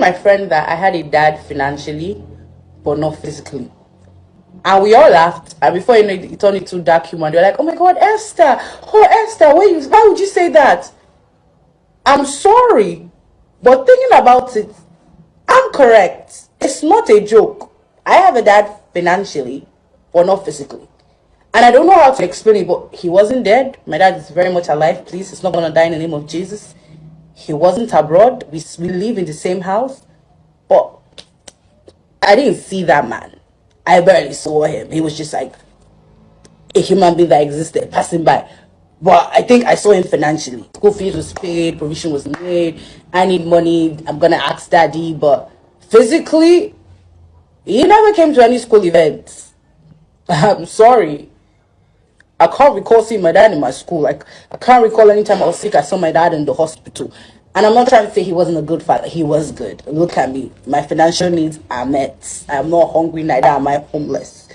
my friend that I had a dad financially, but not physically. And we all laughed. And before you know it turned into dark humor. They're like, oh my God, Esther. Oh, Esther, why would you say that? I'm sorry. But thinking about it, I'm correct. It's not a joke. I have a dad financially, but not physically. And I don't know how to explain it, but he wasn't dead. My dad is very much alive, please. He's not going to die in the name of Jesus. He wasn't abroad. We live in the same house. But I didn't see that man. I barely saw him. He was just like a human being that existed, passing by. But I think I saw him financially. School fees was paid, provision was made. I need money. I'm going to ask daddy. But physically, he never came to any school events. I'm sorry. I can't recall seeing my dad in my school. Like, I can't recall any time I was sick, I saw my dad in the hospital. And I'm not trying to say he wasn't a good father. He was good. Look at me. My financial needs are met. I'm not hungry, neither am I homeless.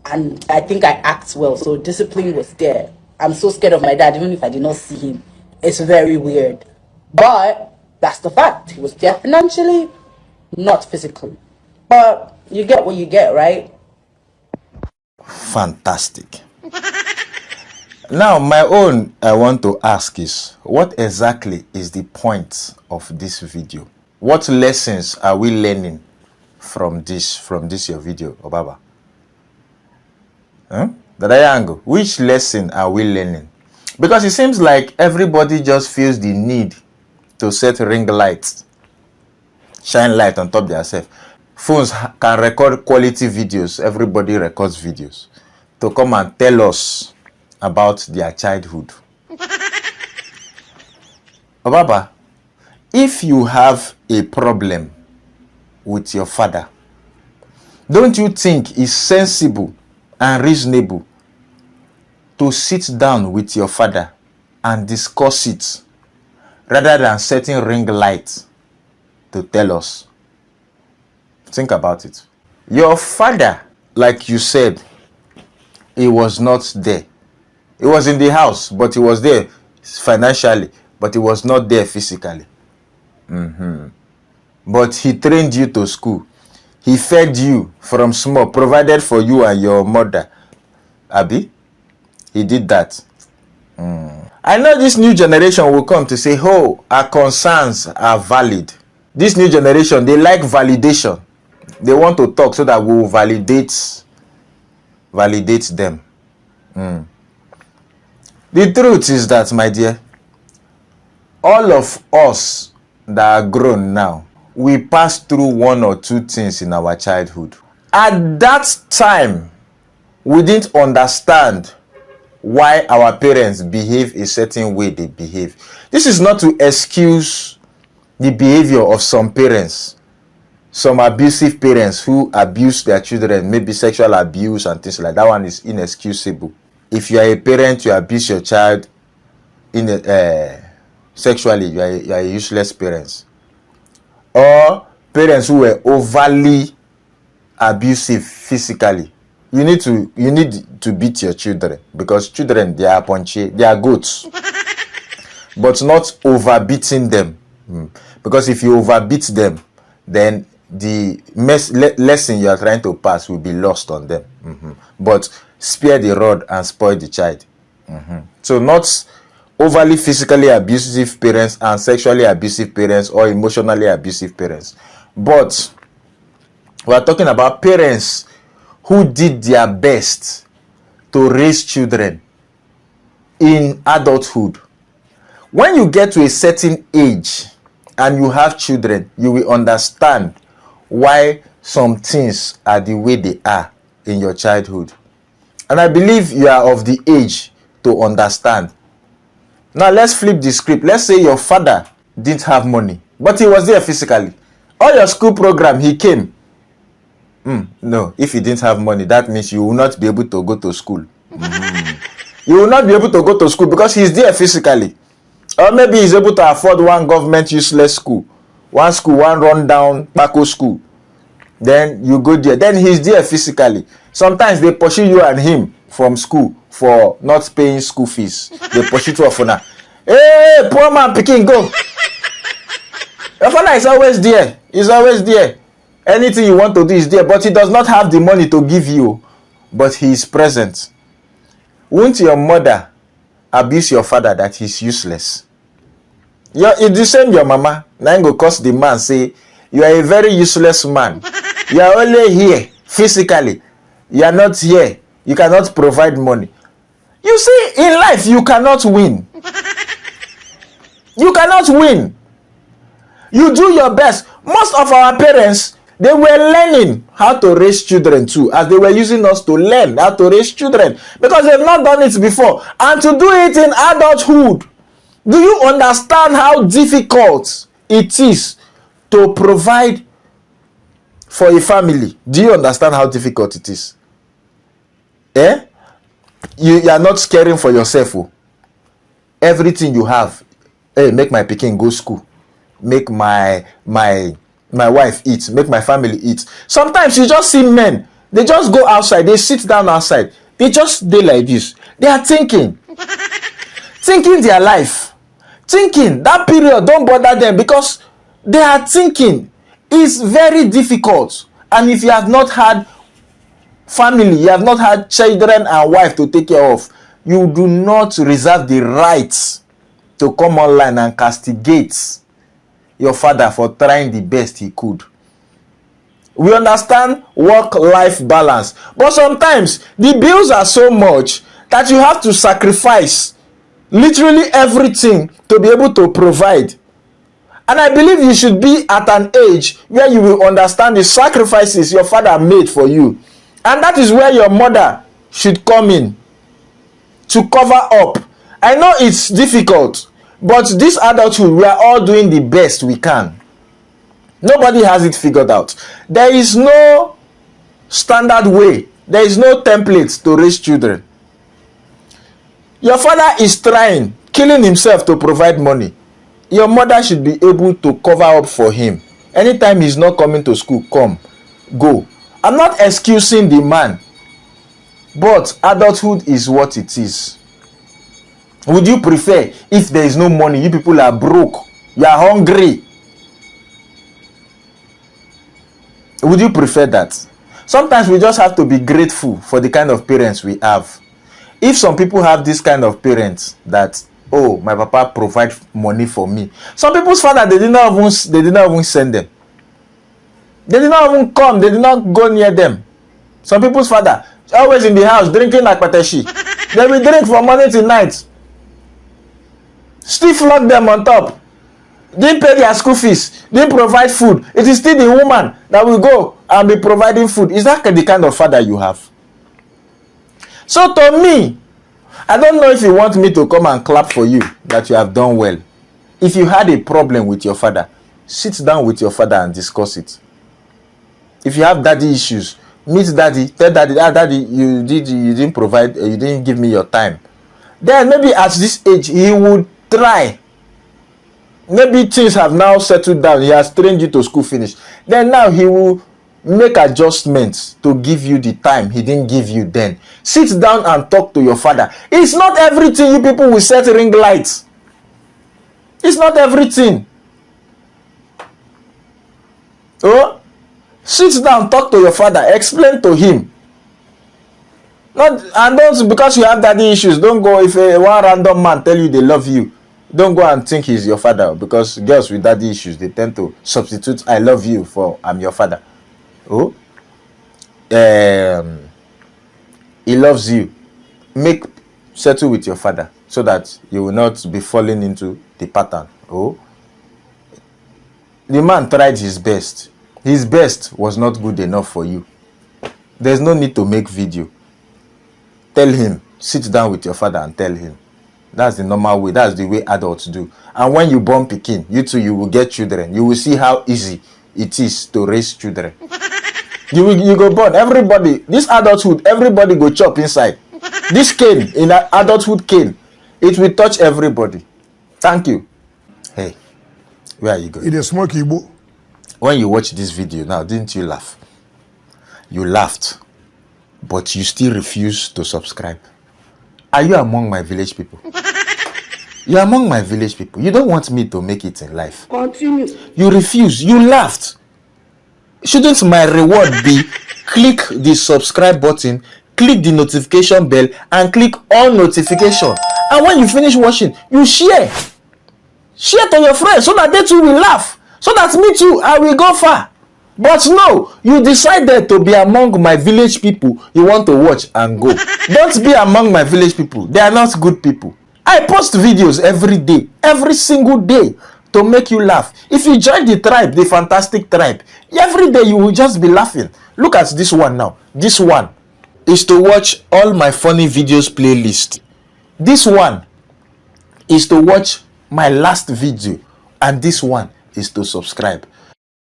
And I think I act well. So discipline was there. I'm so scared of my dad, even if I did not see him. It's very weird. But that's the fact. He was there financially, not physically. But you get what you get, right? Fantastic. Now, my own I want to ask is, what exactly is the point of this video? What lessons are we learning from this your video, Obaba? Dadayango, which lesson are we learning? Because it seems like everybody just feels the need to set ring lights, shine light on top themselves. Phones can record quality videos. Everybody records videos to come and tell us about their childhood. Obaba, if you have a problem with your father, don't you think it's sensible and reasonable to sit down with your father and discuss it rather than setting ring lights to tell us? Think about it. Your father, like you said, he was not there. He was in the house, but he was there financially, but he was not there physically. But he trained you to school. He fed you from small, provided for you and your mother. Abi, he did that. I know this new generation will come to say, oh, our concerns are valid. This new generation, they like validation. They want to talk so that we will validate them. The truth is that, my dear, all of us that are grown now, we pass through one or two things in our childhood. At that time, we didn't understand why our parents behave a certain way they behave. This is not to excuse the behavior of some parents, some abusive parents who abuse their children, maybe sexual abuse and things like that. One is inexcusable. If you are a parent, you abuse your child sexually, you are a useless parent. Or parents who were overly abusive physically. You need to beat your children, because children, they are punchy, they are goats. But not overbeating them. Because if you overbeat them, then the lesson you are trying to pass will be lost on them. But spare the rod and spoil the child. So not overly physically abusive parents and sexually abusive parents or emotionally abusive parents. But we are talking about parents who did their best to raise children in adulthood. When you get to a certain age and you have children, you will understand why some things are the way they are in your childhood. And I believe you are of the age to understand. Now let's flip the script. Let's say your father didn't have money, but he was there physically. All your school program, he came. No, if he didn't have money, that means you will not be able to go to school. You will not be able to go to school because he's there physically. Or maybe he's able to afford one government useless school. One school, one rundown Paco school. Then you go there. Then he's there physically. Sometimes they pursue you and him from school for not paying school fees. They pursue you for now. Hey, poor man, picking, go. Your father is always there. He's always there. Anything you want to do is there, but he does not have the money to give you, but he is present. Won't your mother abuse your father that he's useless? It's the same your mama. Now go cause the man say, you are a very useless man. You are only here physically. You are not here. You cannot provide money. You see, in life, you cannot win. You cannot win. You do your best. Most of our parents, they were learning how to raise children too, as they were using us to learn how to raise children, because they've not done it before. And to do it in adulthood, do you understand how difficult it is to provide for a family? Do you understand how difficult it is? Eh? You are not caring for yourself. Oh. Everything you have, hey, make my pikin go school, make my wife eat, make my family eat. Sometimes you just see men, they just go outside, they sit down outside, they just stay like this. They are thinking their life, thinking that period don't bother them, because they are thinking. It's very difficult. And if you have not had family, you have not had children and wife to take care of, you do not reserve the right to come online and castigate your father for trying the best he could. We understand work-life balance, but sometimes the bills are so much that you have to sacrifice literally everything to be able to provide. And I believe you should be at an age where you will understand the sacrifices your father made for you. And that is where your mother should come in to cover up. I know it's difficult, but this adulthood, we are all doing the best we can. Nobody has it figured out. There is no standard way. There is no template to raise children. Your father is trying, killing himself to provide money. Your mother should be able to cover up for him. Anytime he's not coming to school, come, go. I'm not excusing the man, but adulthood is what it is. Would you prefer, if there is no money, you people are broke, you are hungry? Would you prefer that? Sometimes we just have to be grateful for the kind of parents we have. If some people have this kind of parents that, oh, my papa provide money for me. Some people's father, they did not even send them. They did not even come. They did not go near them. Some people's father, always in the house, drinking like pateshi. They will drink from morning till night. Still flog them on top. Didn't pay their school fees. Didn't provide food. It is still the woman that will go and be providing food. Is that the kind of father you have? So to me, I don't know if you want me to come and clap for you that you have done well. If you had a problem with your father, sit down with your father and discuss it. If you have daddy issues, meet daddy, tell daddy, daddy, you didn't provide, you didn't give me your time. Then maybe at this age, he would try. Maybe things have now settled down. He has trained you to school finish. Then now he will make adjustments to give you the time he didn't give you then. Sit down and talk to your father. It's not everything you people will set ring lights. It's not everything. Oh, sit down, talk to your father, explain to him. And don't, because you have daddy issues, don't go if one random man tell you they love you. Don't go and think he's your father, because girls with daddy issues, they tend to substitute I love you for I'm your father. Oh, he loves you. Settle with your father so that you will not be falling into the pattern. Oh, the man tried his best. His best was not good enough for you. There's no need to make video. Tell him, sit down with your father and tell him. That's the normal way. That's the way adults do. And when you born pikin, you too, you will get children. You will see how easy it is to raise children. You go born. Everybody, this adulthood, everybody go chop inside. This cane, in adulthood cane, it will touch everybody. Thank you. Hey, where are you going? It is smoke Igbo. When you watch this video now, didn't you laugh? You laughed, but you still refuse to subscribe. Are you among my village people? You're among my village people. You don't want me to make it in life. Continue. You refuse. You laughed. Shouldn't my reward be click the subscribe button, click the notification bell, and click all notification? And when you finish watching, you share. Share to your friends so that they too will laugh. So that me too, I will go far. But no, you decided to be among my village people. You want to watch and go. Don't be among my village people. They are not good people. I post videos every day, every single day, to make you laugh. If you join the tribe, the fantastic tribe, every day you will just be laughing. Look at this one now. This one is to watch all my funny videos playlist. This one is to watch my last video. And this one is to subscribe.